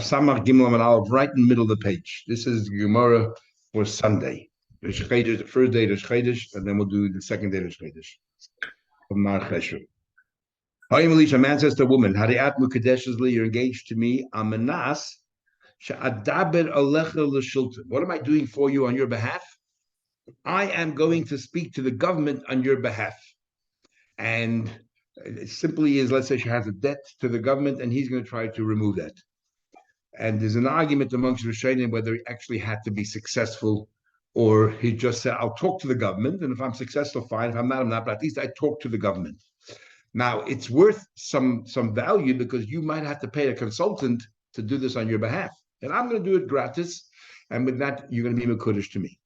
Samach Gimel Amud Aleph, right in the middle of the page. This is Gemara for Sunday. There's the first day there's Chedesh, and then we'll do the second day there's Chedesh. Of Mar Chesher. Hayim Elisha, a man says to a woman, Hariat Mukadeshesli, you're engaged to me. Amanas, Sha'adaber Alecha L'Shultan. What am I doing for you on your behalf? I am going to speak to the government on your behalf. And it simply is, let's say she has a debt to the government, and he's going to try to remove that. And there's an argument amongst Rishonim whether he actually had to be successful, or he just said, I'll talk to the government, and if I'm successful, fine. If I'm not, but at least I talk to the government. Now, it's worth some value because you might have to pay a consultant to do this on your behalf. And I'm going to do it gratis, and with that, you're going to be Mekudesh to me.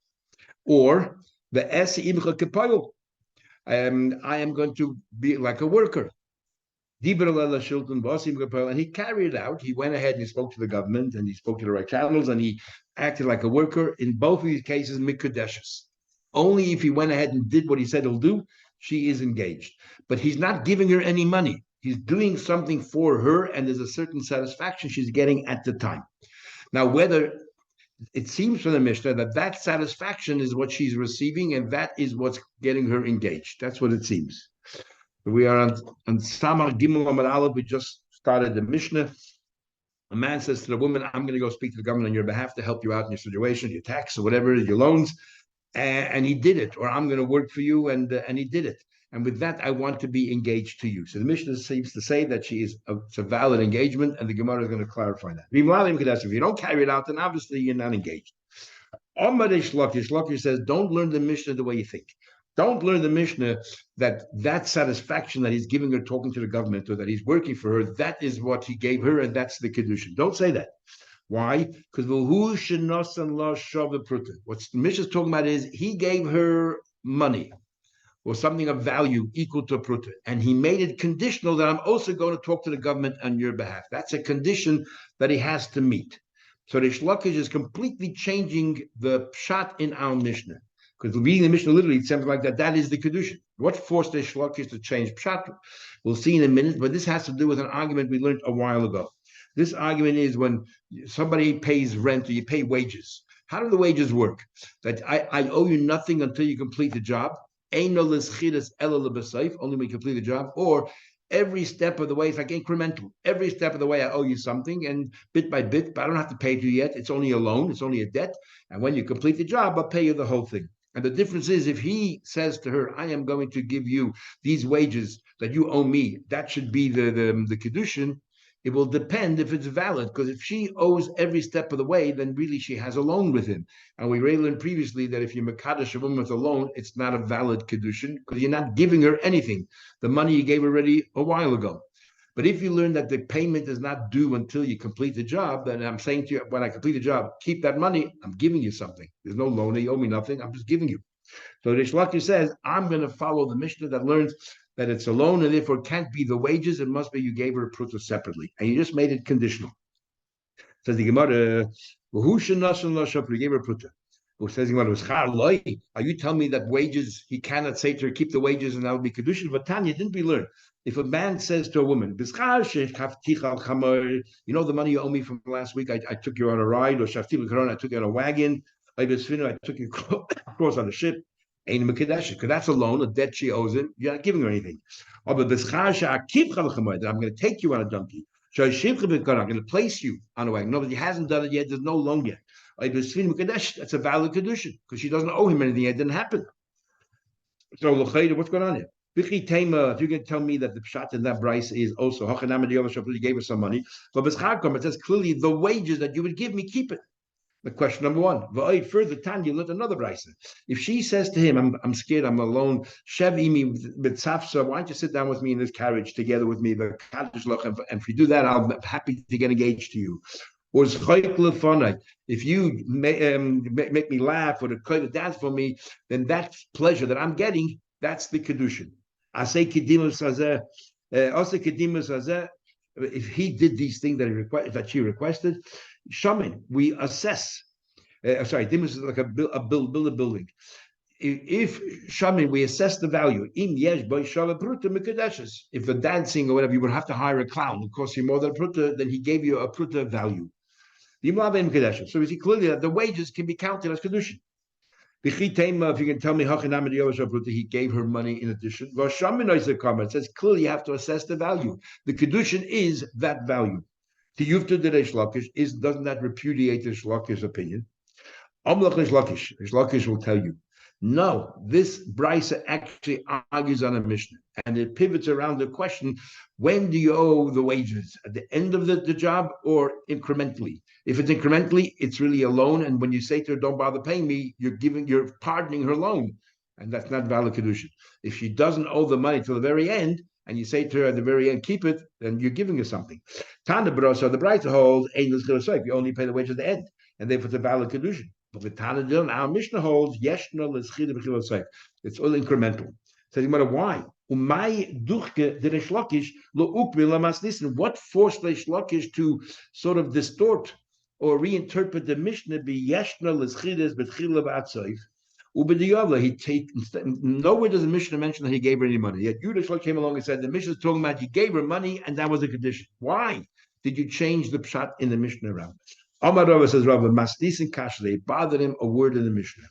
Or the Es Imcha Kepayel. I am going to be like a worker. And he carried it out. He went ahead and he spoke to the government and he spoke to the right channels and he acted like a worker. In both of these cases, mikudeshes. Only if he went ahead and did what he said he'll do, she is engaged. But he's not giving her any money. He's doing something for her, and there's a certain satisfaction she's getting at the time. Now, whether it seems from the Mishnah that satisfaction is what she's receiving, and that is what's getting her engaged. That's what it seems. We are on Samar Gimel Amud Aleph. We just started the Mishnah. A man says to the woman, I'm going to go speak to the government on your behalf to help you out in your situation, your tax or whatever, your loans. And he did it. Or I'm going to work for you, and he did it. And with that, I want to be engaged to you. So the Mishnah seems to say that it's a valid engagement, and the Gemara is going to clarify that. If you don't carry it out, then obviously you're not engaged. Shlokish says, don't learn the Mishnah the way you think. Don't learn the Mishnah that satisfaction that he's giving her talking to the government or that he's working for her, that is what he gave her, and that's the Kiddushin. Don't say that. Why? Because what the Mishnah is talking about is he gave her money or something of value equal to a pruta, and he made it conditional that I'm also going to talk to the government on your behalf. That's a condition that he has to meet. So the Shlokish is completely changing the pshat in our Mishnah. Because reading the Mishnah literally, it sounds like that is the Kiddushin. What forced the Shlokish to change pshat? We'll see in a minute, but this has to do with an argument we learned a while ago. This argument is when somebody pays rent or you pay wages. How do the wages work? That I owe you nothing until you complete the job. Only when you complete the job. Or every step of the way, it's like incremental. Every step of the way, I owe you something, and bit by bit, but I don't have to pay to you yet. It's only a loan. It's only a debt. And when you complete the job, I'll pay you the whole thing. And the difference is if he says to her, I am going to give you these wages that you owe me, that should be the Kiddushin. It will depend if it's valid, because if she owes every step of the way, then really she has a loan with him. And we learned previously that if you mekadosh a woman with a loan, it's not a valid Kiddushin, because you're not giving her anything. The money you gave already a while ago. But if you learn that the payment is not due until you complete the job, then I'm saying to you, when I complete the job, keep that money. I'm giving you something. There's no loan. You owe me nothing. I'm just giving you. So Rish Lakish says, I'm going to follow the Mishnah that learns that it's a loan and therefore it can't be the wages. It must be you gave her a pruta separately. And you just made it conditional. Says the Gemara, you gave her a pruta. Who says the Gemara, are you telling me that wages, he cannot say to her, keep the wages and that will be Kiddushin? But Tanya, didn't we learn? If a man says to a woman, you know the money you owe me from last week, I took you on a ride, or I took you on a wagon, I took you across on a ship, because that's a loan, a debt she owes him, you're not giving her anything. But that I'm going to take you on a donkey, I'm going to place you on a wagon. No, but he hasn't done it yet, there's no loan yet. That's a valid Kiddushin, because she doesn't owe him anything yet, it didn't happen. So what's going on here? If you can tell me that the pshat in that Bryce is also you gave us some money, but it says clearly the wages that you would give me, keep it. The question number one. Further, Tanya let another Bryce. If she says to him, I'm scared, I'm alone, why don't you sit down with me in this carriage together with me, and if you do that, I'll be happy to get engaged to you. Or if you make me laugh or to dance for me, then that pleasure that I'm getting, that's the Kiddushin. I say if he did these things that she requested, shaman, we assess. Dimus is like build a building. If shaman, we assess the value. If the dancing or whatever, you would have to hire a clown. It costs you more than a pruta, then he gave you a pruta value. So we see clearly that the wages can be counted as Kiddushin. If you can tell me he gave her money in addition. It says clearly you have to assess the value. The Kiddushin is that value. Tiyufta de Reish Lakish doesn't that repudiate the Shlakish's opinion? Amlach Reish Lakish will tell you. No, this Brisa actually argues on a Mishnah, and it pivots around the question: when do you owe the wages? At the end of the job or incrementally? If it's incrementally, it's really a loan, and when you say to her, "Don't bother paying me," you're pardoning her loan, and that's not valid kedushin. If she doesn't owe the money till the very end, and you say to her at the very end, "Keep it," then you're giving her something. Tana Brosa, the Brisa holds, you only pay the wage at the end, and therefore it's a valid kedushin. But the Tana our Mishnah holds it's all incremental. Says why? What forced Reish Lakish to sort of distort or reinterpret the Mishnah? Nowhere does the Mishnah mention that he gave her any money. Yet Yudah came along and said the Mishnah is talking about he gave her money and that was a condition. Why did you change the pshat in the Mishnah around? Amar Rava says, Rava, Mastis and Kashle, it bothered him a word in the Mishnah.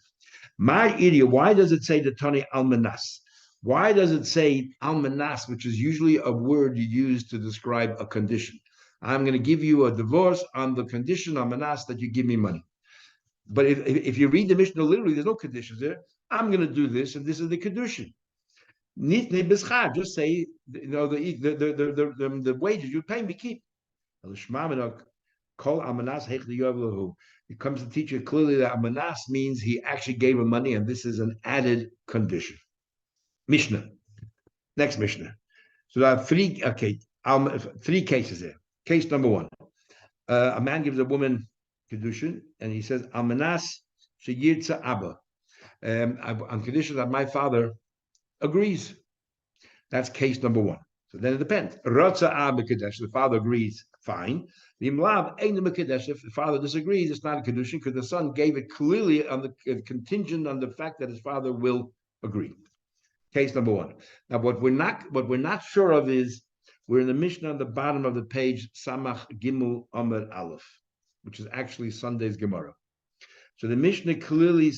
My idiot, why does it say the Tani Almanas? Why does it say Almanas, which is usually a word you use to describe a condition? I'm going to give you a divorce on the condition, Almanas, that you give me money. But if you read the Mishnah literally, there's no conditions there. I'm going to do this, and this is the condition. Just say, the wages you pay me, keep. It comes to teach you clearly that Amanas means he actually gave him money, and this is an added condition. Mishnah. Next Mishnah. So there are three cases there. Case number one. A man gives a woman Kiddushin, and he says, Amanas sheyirtza Abba. On condition that my father agrees. That's case number one. So then it depends. Rotza Abba Kadesh, the father agrees, fine. If the father disagrees, it's not a Kiddushin because the son gave it clearly on the contingent on the fact that his father will agree. Case number one. Now, what we're not sure of is we're in the Mishnah on the bottom of the page, Samach Gimel Amar Aleph, which is actually Sunday's Gemara. So the Mishnah clearly,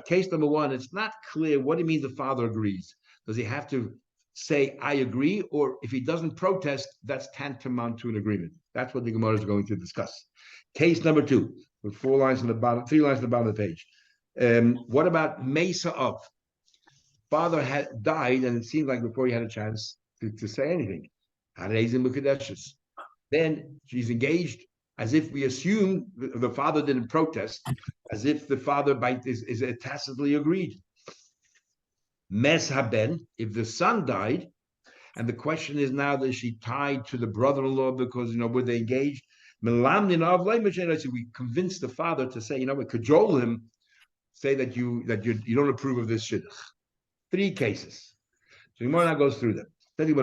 case number one, it's not clear what it means the father agrees. Does he have to say, I agree, or if he doesn't protest, that's tantamount to an agreement. That's what the Gemara is going to discuss. Case number two, with 4 lines on the bottom, 3 lines on the bottom of the page. What about Mesa of? Father had died, and it seemed like before he had a chance to say anything. Then she's engaged, as if we assume the father didn't protest, as if the father is tacitly agreed. Mes haben, if the son died, and the question is now that she tied to the brother-in-law because were they engaged? We convinced the father to say, we cajole him, say that you don't approve of this shidduch. 3 cases. So Gemara now goes through them. How do we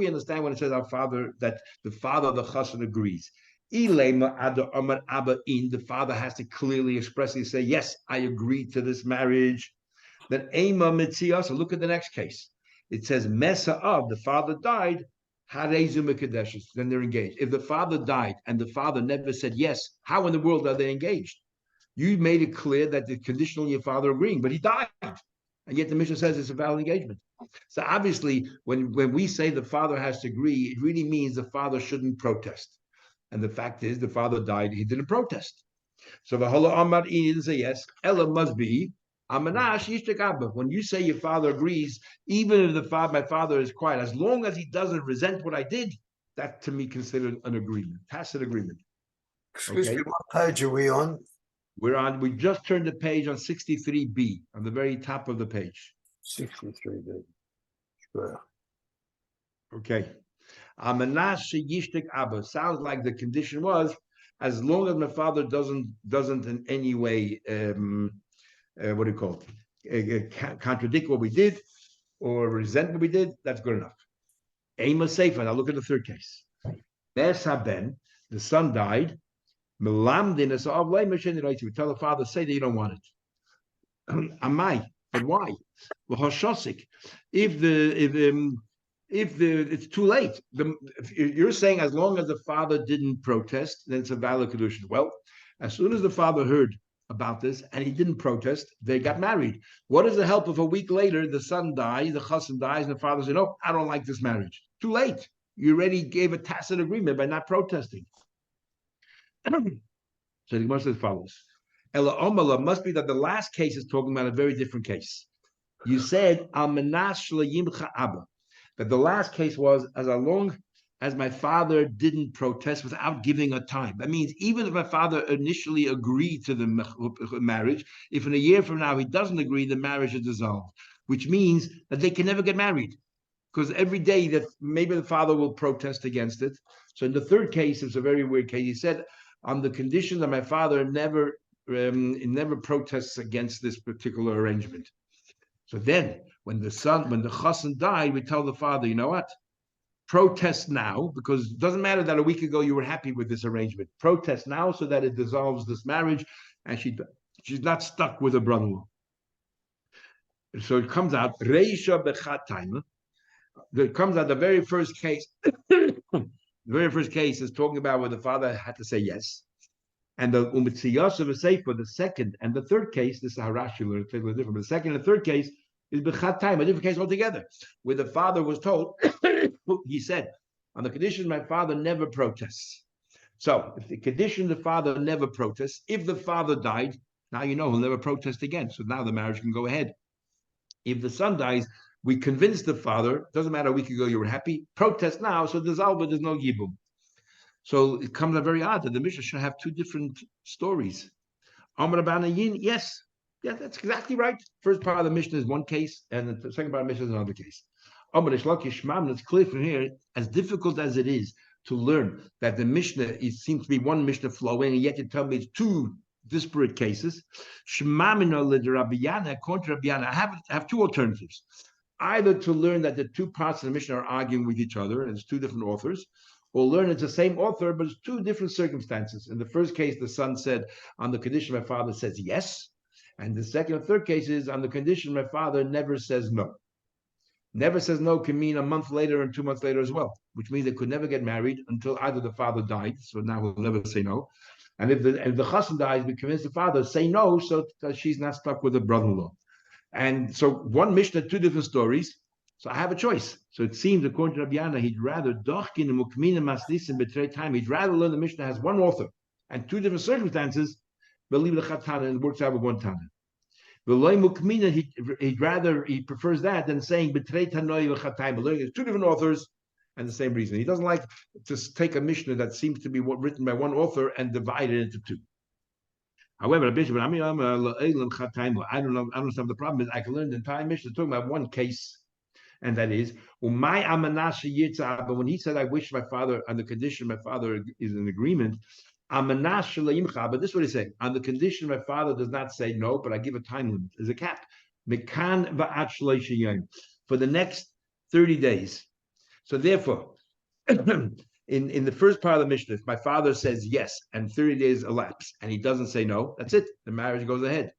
understand when it says our father that the father of the chassan agrees? The father has to clearly expressly say, yes, I agree to this marriage. Then Ema Mitziah. So look at the next case. It says Mesa of the father died. Then they're engaged. If the father died and the father never said yes, how in the world are they engaged? You made it clear that the conditional your father agreeing, but he died, and yet the Mishnah says it's a valid engagement. So obviously, when we say the father has to agree, it really means the father shouldn't protest. And the fact is, the father died; he didn't protest. So the Hala Amar he didn't say yes. Ella must be. When you say your father agrees, even if my father is quiet, as long as he doesn't resent what I did, that to me considered an agreement, tacit agreement. Excuse me, what page are we on? We just turned the page on 63b, on the very top of the page. 63b. Sure. Okay. Sounds like the condition was, as long as my father doesn't in any way contradict what we did or resent what we did, that's good enough. Ema Seifa. Now look at the third case. Nes haben, the son died. Melamdin is of you tell the father, say that you don't want it. Amai, but why? If It's too late. If you're saying as long as the father didn't protest, then it's a valid Kiddushin. Well, as soon as the father heard about this and he didn't protest, they got married. What is the help if a week later the son dies, the chassan dies, and the father says, "No, I don't like this marriage." Too late. You already gave a tacit agreement by not protesting. So the Gemara says follows. Ela Omala must be that the last case is talking about a very different case. You said Al Menash Yimcha Abba. That the last case was as long as my father didn't protest without giving a time. That means even if my father initially agreed to the marriage, if in a year from now he doesn't agree, the marriage is dissolved, which means that they can never get married. Because every day that maybe the father will protest against it. So in the third case, it's a very weird case. He said, on the condition that my father never protests against this particular arrangement. So then, when the chassan died, we tell the father, you know what? Protest now, because it doesn't matter that a week ago you were happy with this arrangement. Protest now so that it dissolves this marriage, and she's not stuck with a brother-in-law. So it comes out Reisha Bechatayma. It comes out the very first case. The very first case is talking about where the father had to say yes. And the Umitziyasa Sefer, the second and the third case, this is how Rashi learned it, different. But the second and the third case is Bechat Time, a different case altogether, where the father was told, he said, on the condition my father never protests. So if the condition the father never protests, if the father died, now you know he'll never protest again. So now the marriage can go ahead. If the son dies, we convince the father, doesn't matter a week ago you were happy, protest now, so there's no yibum. So it comes out very odd that the Mishnah should have two different stories. Amar Yin, yes, that's exactly right. First part of the Mishnah is one case, and the second part of the Mishnah is another case. Amar Ishlakish Shmam, it's clear from here, as difficult as it is to learn that the Mishnah seems to be one Mishnah flowing, and yet you tell me it's two disparate cases. Shmamina l'Rabiyana, contra Rabiyana. I have two alternatives. Either to learn that the two parts of the Mishnah are arguing with each other, and it's two different authors, or learn it's the same author, but it's two different circumstances. In the first case, the son said, on the condition my father says yes. And the second and third case is on the condition my father never says no. Never says no can mean a month later and 2 months later as well, which means they could never get married until either the father died, so now he'll never say no. And if the chassan dies, we convince the father, say no, so that she's not stuck with a brother-in-law. And so one Mishnah, two different stories. So I have a choice. So it seems, according to Rabbi Yana, he'd rather he'd rather learn the Mishnah has one author and two different circumstances, believe the Chatana, and it works out with one Tana. He prefers that than saying learning two different authors and the same reason. He doesn't like to take a Mishnah that seems to be written by one author and divide it into two. However, I don't know. I don't know. The problem is I can learn the entire Mishnah talking about one case. And that is, but when he said, I wish my father, on the condition my father is in agreement, but this is what he's saying, on the condition my father does not say no, but I give a time limit, there's a cap. For the next 30 days. So therefore, in the first part of the Mishnah, if my father says yes, and 30 days elapse, and he doesn't say no, that's it, the marriage goes ahead.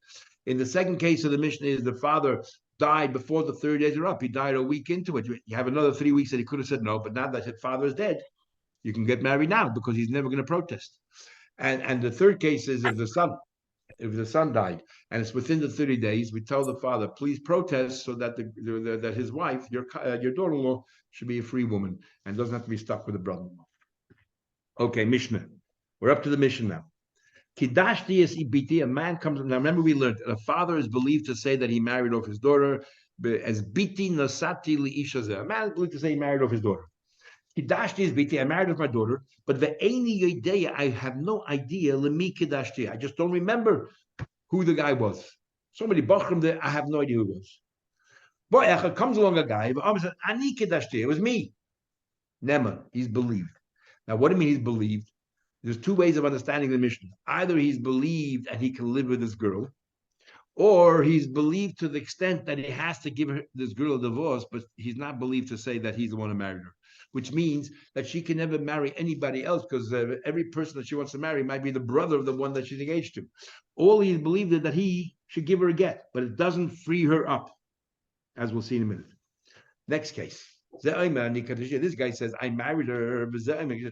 In the second case of the Mishnah is the father died before the 30 days are up. He died a week into it. You have another 3 weeks that he could have said no, but now that his father is dead, you can get married now because he's never going to protest. And the third case is if the son died and it's within the 30 days, we tell the father, please protest so that that his wife, your daughter-in-law, should be a free woman and doesn't have to be stuck with a brother-in-law. Okay, Mishnah. We're up to the Mishnah now. Kidashti is ibiti. A man comes. Now remember, we learned a father is believed to say that he married off his daughter as biti nasati liishaze. A man is believed to say he married off his daughter. Kidashti is biti. I married off my daughter, but the eini yedea, I have no idea. Lemi kidashti. I just don't remember who the guy was. So many bachrim there. I have no idea who it was. Boy, comes along a guy, but said, ani kidashti. It was me. Neman. He's believed. Now, what do you mean he's believed? There's two ways of understanding the Mishnah. Either he's believed and he can live with this girl, or he's believed to the extent that he has to give this girl a divorce, but he's not believed to say that he's the one who married her, which means that she can never marry anybody else because every person that she wants to marry might be the brother of the one that she's engaged to. All he's believed is that he should give her a get, but it doesn't free her up, as we'll see in a minute. Next case. This guy says, I married her.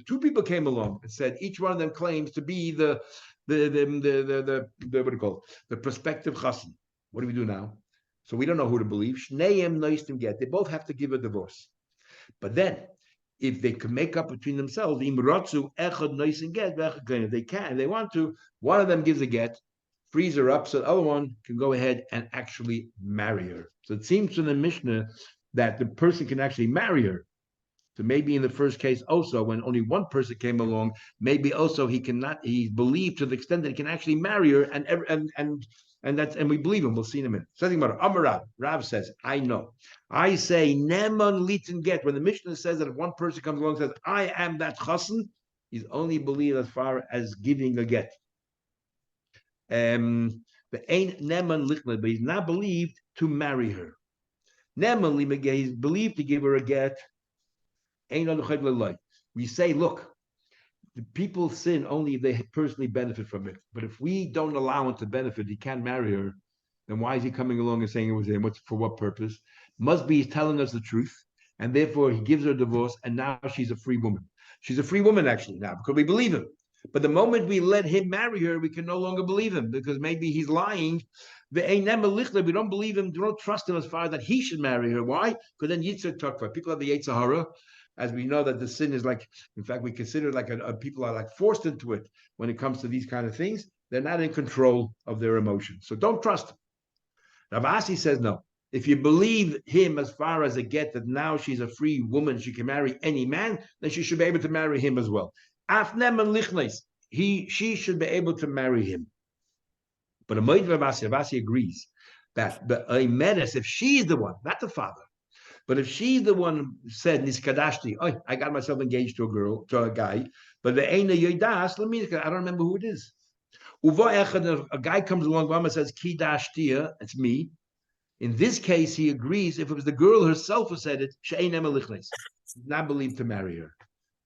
Two people came along and said each one of them claims to be the what do you call it? The prospective chassan. What do we do now? So we don't know who to believe. Shneim noistim get. They both have to give a divorce. But then, if they can make up between themselves, if they can, they want to, one of them gives a get, frees her up, so the other one can go ahead and actually marry her. So it seems to the Mishnah that the person can actually marry her. So maybe in the first case also, when only one person came along, maybe also he's believed to the extent that he can actually marry her, and we believe him. We'll see in a minute. Something about Amar Rav says, I know. I say Neman Litin get. When the Mishnah says that if one person comes along and says, I am that chassan, he's only believed as far as giving a get. But ain't Neman Litin, but he's not believed to marry her. Neman Limage, he's believed to give her a get. We say, look, the people sin only if they personally benefit from it. But if we don't allow him to benefit, he can't marry her, then why is he coming along and saying it was him? For what purpose? Must be he's telling us the truth, and therefore he gives her a divorce, and now she's a free woman. She's a free woman actually now, because we believe him. But the moment we let him marry her, we can no longer believe him, because maybe he's lying. We don't believe him, we don't trust him as far as that he should marry her. Why? Because then Yitzhak Takva. People have the Yetzer Hara, as we know that the sin is like, in fact, we consider like people are like forced into it when it comes to these kind of things. They're not in control of their emotions. So don't trust him. Rav Asi says no. If you believe him as far as a get that now she's a free woman, she can marry any man, then she should be able to marry him as well. Afnem and lichnes, she should be able to marry him. But Rav Asi agrees that if she's the one, not the father, but if she's the one who said Niskadashti, oh, I got myself engaged to a guy, but the Eina Yodas, I don't remember who it is. A guy comes along and says, Kidashtia, it's me. In this case, he agrees. If it was the girl herself who said it, she's not believed to marry her.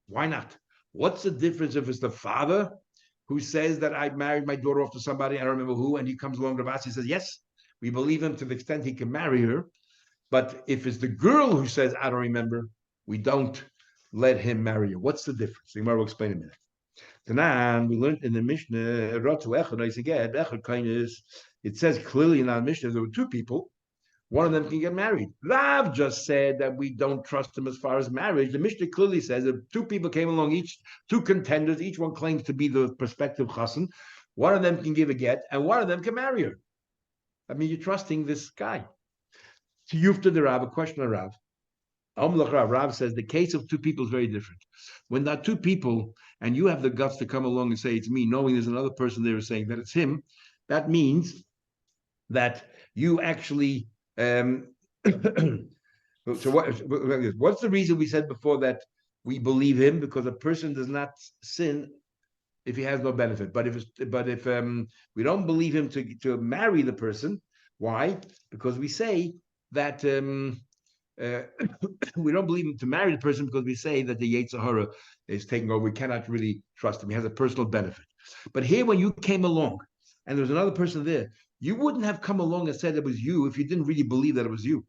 Why not? What's the difference if it's the father who says that I married my daughter off to somebody, I don't remember who, and he comes along to us, he says, yes, we believe him to the extent he can marry her. But if it's the girl who says, I don't remember, we don't let him marry her. What's the difference? The Gemara will explain in a minute. Tanan, we learned in the Mishnah, it says clearly in our Mishnah there were two people. One of them can get married. Rav just said that we don't trust him as far as marriage. The Mishnah clearly says that two people came along, two contenders, each one claims to be the prospective chassan. One of them can give a get, and one of them can marry her. I mean, you're trusting this guy. To Yufta the Rav, a question of Rav. Rav says the case of two people is very different. When there are two people and you have the guts to come along and say it's me, knowing there's another person there saying that it's him, that means that you actually. So what's the reason we said before that we believe him? Because a person does not sin if he has no benefit. But if we don't believe him to marry the person, why? Because we say that we don't believe him to marry the person because we say that the Yetzer Hara is taking over. We cannot really trust him. He has a personal benefit. But here, when you came along and there was another person there, you wouldn't have come along and said it was you if you didn't really believe that it was you,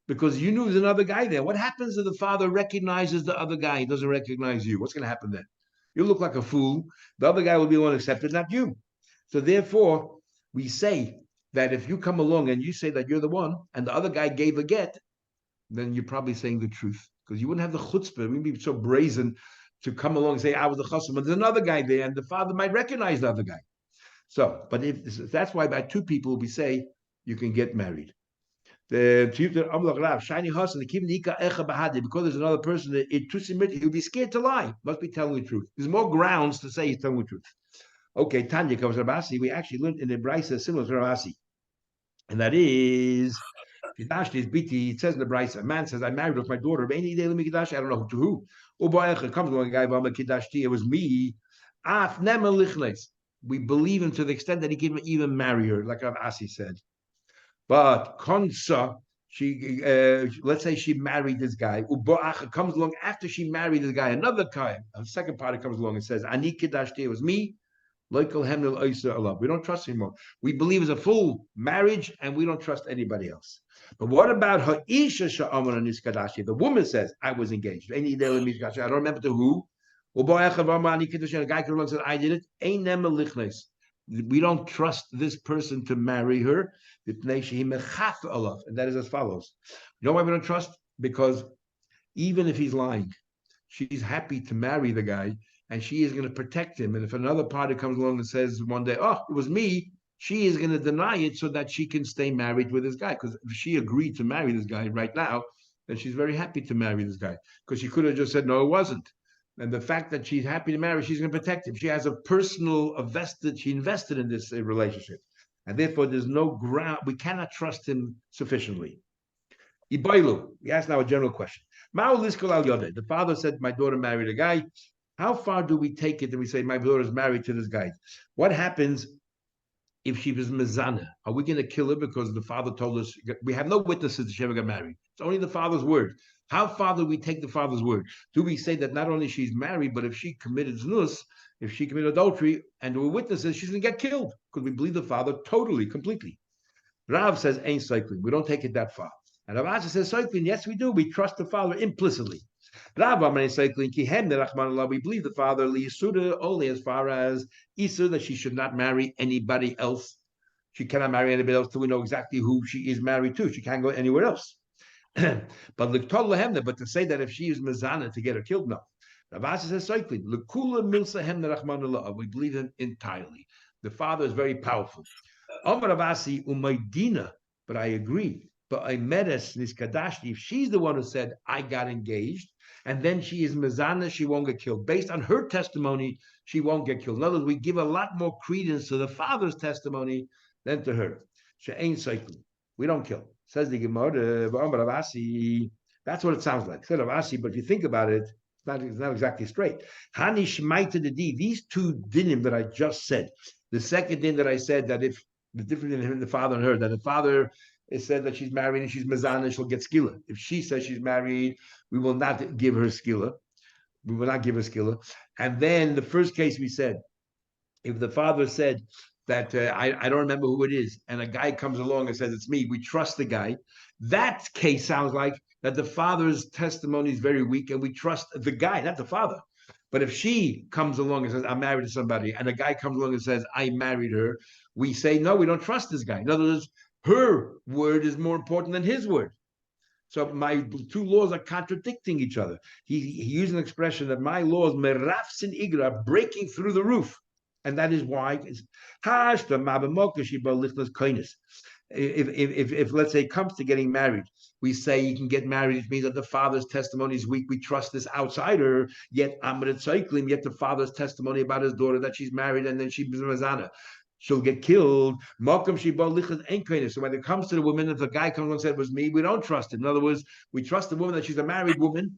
because you knew there's another guy there. What happens if the father recognizes the other guy? He doesn't recognize you. What's going to happen then? You look like a fool. The other guy will be the one accepted, not you. So therefore, we say that if you come along and you say that you're the one and the other guy gave a get, then you're probably saying the truth, because you wouldn't have the chutzpah. We'd be so brazen to come along and say, I was the chassan, but there's another guy there, and the father might recognize the other guy. So, but if that's why by two people we say you can get married. Because there's another person, he'll be scared to lie. Must be telling the truth. There's more grounds to say he's telling the truth. Okay, Tanya comes Rabasi. We actually learned in the Brisa similar to Rabasi, and that is it says in the Brisa, a man says, I married with my daughter. I don't know to who. Comes along a guy, it was me. We believe him to the extent that he can even marry her, like Rav Asi said. But Konsa, let's say she married this guy. Comes along after she married this guy, another guy, a second party comes along and says, Ani Kiddashti, it was me. Local Hemnil Oysa Allah. We don't trust anymore. We believe it's a full marriage and we don't trust anybody else. But what about Ha'isha Sha'amar Niskadashi? The woman says, I was engaged. I don't remember to who. A guy comes along and says, I did it. We don't trust this person to marry her. And that is as follows. You know why we don't trust? Because even if he's lying, she's happy to marry the guy and she is going to protect him. And if another party comes along and says one day, oh, it was me, she is going to deny it so that she can stay married with this guy. Because if she agreed to marry this guy right now, then she's very happy to marry this guy. Because she could have just said, no, it wasn't. And the fact that she's happy to marry, she's going to protect him. She has she invested in this relationship. And therefore, there's no ground, we cannot trust him sufficiently. Ibailu, we ask now a general question. The father said, my daughter married a guy. How far do we take it and we say, my daughter is married to this guy? What happens if she was mezana? Are we going to kill her because the father told us? We have no witnesses that she ever got married. It's only the father's word. How far do we take the father's word? Do we say that not only she's married, but if she committed znus, if she committed adultery, and there were witnesses, she's going to get killed? Because we believe the father totally, completely. Rav says, ain't cycling. We don't take it that far. And Rav Asher says, cycling, yes, we do. We trust the father implicitly. Rav Amar cycling, we believe the father liyisuda only as far as Isa, that she should not marry anybody else. She cannot marry anybody else till we know exactly who she is married to. She can't go anywhere else. But to say that if she is mezana to get her killed, no. Rav Asher says, cycling, we believe him entirely. The father is very powerful. But I agree. But I met us Niskadashti. If she's the one who said I got engaged, and then she is mezana, she won't get killed. Based on her testimony, she won't get killed. In other words, we give a lot more credence to the father's testimony than to her. She ain't cycling. We don't kill. Says the Gemara. That's what it sounds like. Said Ravasi, but if you think about it, it's not exactly straight. Hani shmaita the D. These two dinim that I just said. The second din that I said, that if the difference in the father and her, that the father is said that she's married and she's mezana, she'll get skila. If she says she's married, we will not give her skila. We will not give her skila. And then the first case we said, if the father said that I don't remember who it is, and a guy comes along and says it's me, we trust the guy. That case sounds like that the father's testimony is very weak, and we trust the guy, not the father. But if she comes along and says, I'm married to somebody, and a guy comes along and says, I married her, we say, no, we don't trust this guy. In other words, her word is more important than his word. So my two laws are contradicting each other. He used an expression that my laws, merafsin igra, breaking through the roof. And that is why if let's say it comes to getting married, we say you can get married, it means that the father's testimony is weak. We trust this outsider, yet yet the father's testimony about his daughter that she's married and then she's mazana, she'll get killed. So when it comes to the woman, if the guy comes and said it was me, we don't trust him. In other words, we trust the woman that she's a married woman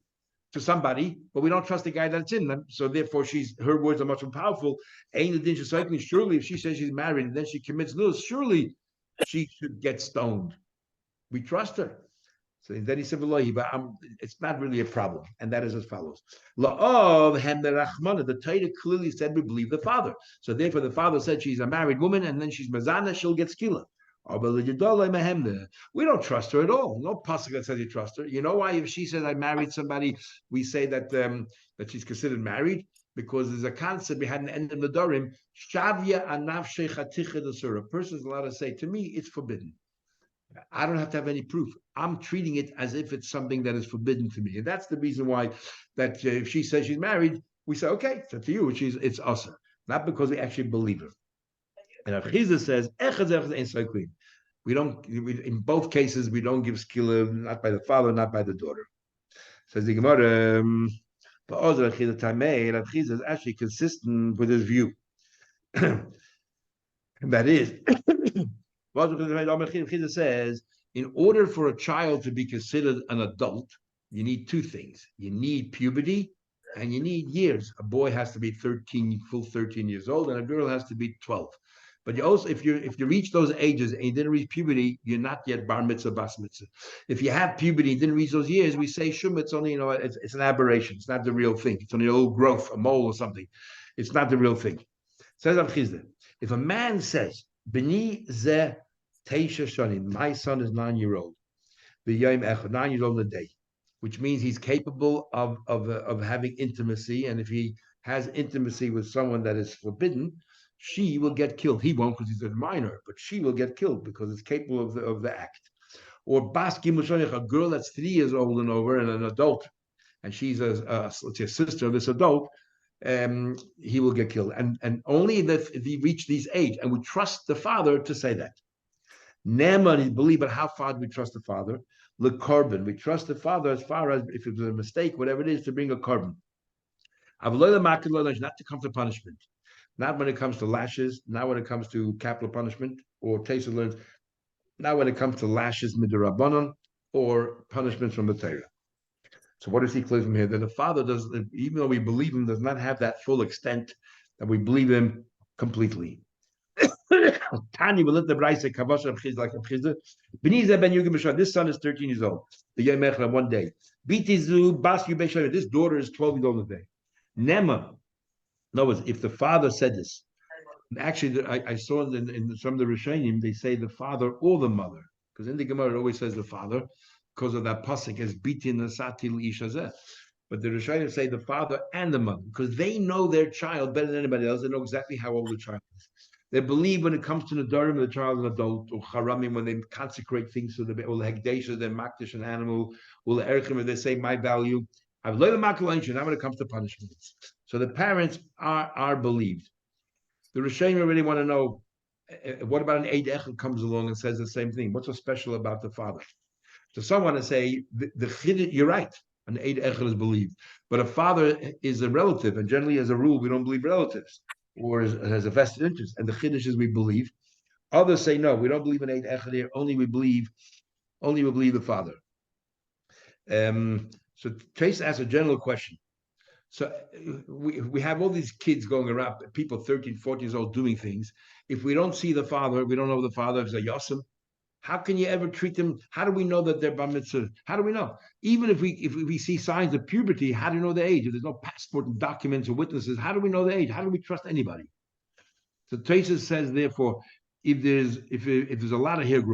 to somebody, but we don't trust the guy that's in them. So therefore, her words are much more powerful. Surely, if she says she's married and then she commits lewis, surely she should get stoned. We trust her. So then he said, but it's not really a problem. And that is as follows. The Torah clearly said we believe the father. So therefore, the father said she's a married woman and then she's mazana, she'll get skila. We don't trust her at all. No pasuk that says you trust her. You know why? If she says I married somebody, we say that that she's considered married, because there's a concept we had an end of the Dorim. Shavya anavshe chaticha desura. A person is allowed to say, to me, it's forbidden. I don't have to have any proof. I'm treating it as if it's something that is forbidden to me, and that's the reason why that if she says she's married, we say okay, it's up to you. It's us, not because we actually believe her. And Achiza says, we don't. In both cases, we don't give skila, not by the father, not by the daughter. Says the Gemara. But also Achiza is actually consistent with his view, and that is, Achiza says, in order for a child to be considered an adult, you need two things: you need puberty, and you need years. A boy has to be 13 years old, and a girl has to be 12. But you also, if you reach those ages and you didn't reach puberty, you're not yet bar mitzvah, bas mitzvah. If you have puberty and didn't reach those years, we say shum. It's only it's an aberration. It's not the real thing. It's only a little growth, a mole or something. It's not the real thing. Says Rav Chizda, if a man says, B'ni ze teisha shanim, my son is 9-year-old, b'yayim echad, 9 years old a day, which means he's capable of having intimacy, and if he has intimacy with someone that is forbidden, she will get killed. He won't because he's a minor, but she will get killed because it's capable of the act. Or bas gimel, a girl that's 3 years old and over and an adult, and she's let's say a sister of this adult, he will get killed. And only if he reached these age, and we trust the father to say that. Neman is believe, but how far do we trust the father? The korban. We trust the father as far as if it was a mistake, whatever it is, to bring a korban. Not to come to punishment. Not when it comes to lashes, not when it comes to capital punishment, or taste of learns, not when it comes to lashes midrabanan, or punishments from the Torah. So what does he clear from here? That the father does, even though we believe him, does not have that full extent that we believe him completely. Tani will let the bride say kavash of chiz like a chizda. Beniza ben Yugim B'Shar. This son is 13 years old. The yom echra one day. Bitizu bas yubeshar. This daughter is 12 years old today. Nema. In other words, if the father said this, actually, I saw in some of the Rishonim, they say the father or the mother, because in the Gemara it always says the father, because of that pasuk as bitin nasati l'ishazeh. But the Rishonim say the father and the mother, because they know their child better than anybody else. They know exactly how old the child is. They believe when it comes to Nadarim, the child is an adult, or Haramim, when they consecrate things to the Hekdesha, they makdish an animal, or the Erechim, they say my value. I've learned the Makalanshin, now when it comes to punishments. So the parents are believed. The Rishonim really want to know, what about an Eid Echad comes along and says the same thing? What's so special about the father? So some want to say, the Chiddush, you're right, an Eid Echad is believed. But a father is a relative, and generally as a rule, we don't believe relatives, or has a vested interest. And the Chiddush is we believe. Others say, no, we don't believe in Eid Echad here, only we believe the father. So Trace asks a general question. So we have all these kids going around, people 13, 14 years old doing things. If we don't see the father, we don't know the father is a Yosem. How can you ever treat them? How do we know that they're bar mitzvah? How do we know? Even if we see signs of puberty, how do you know the age? If there's no passport and documents or witnesses, how do we know the age? How do we trust anybody? So Traces says, therefore, if there's a lot of hair growth,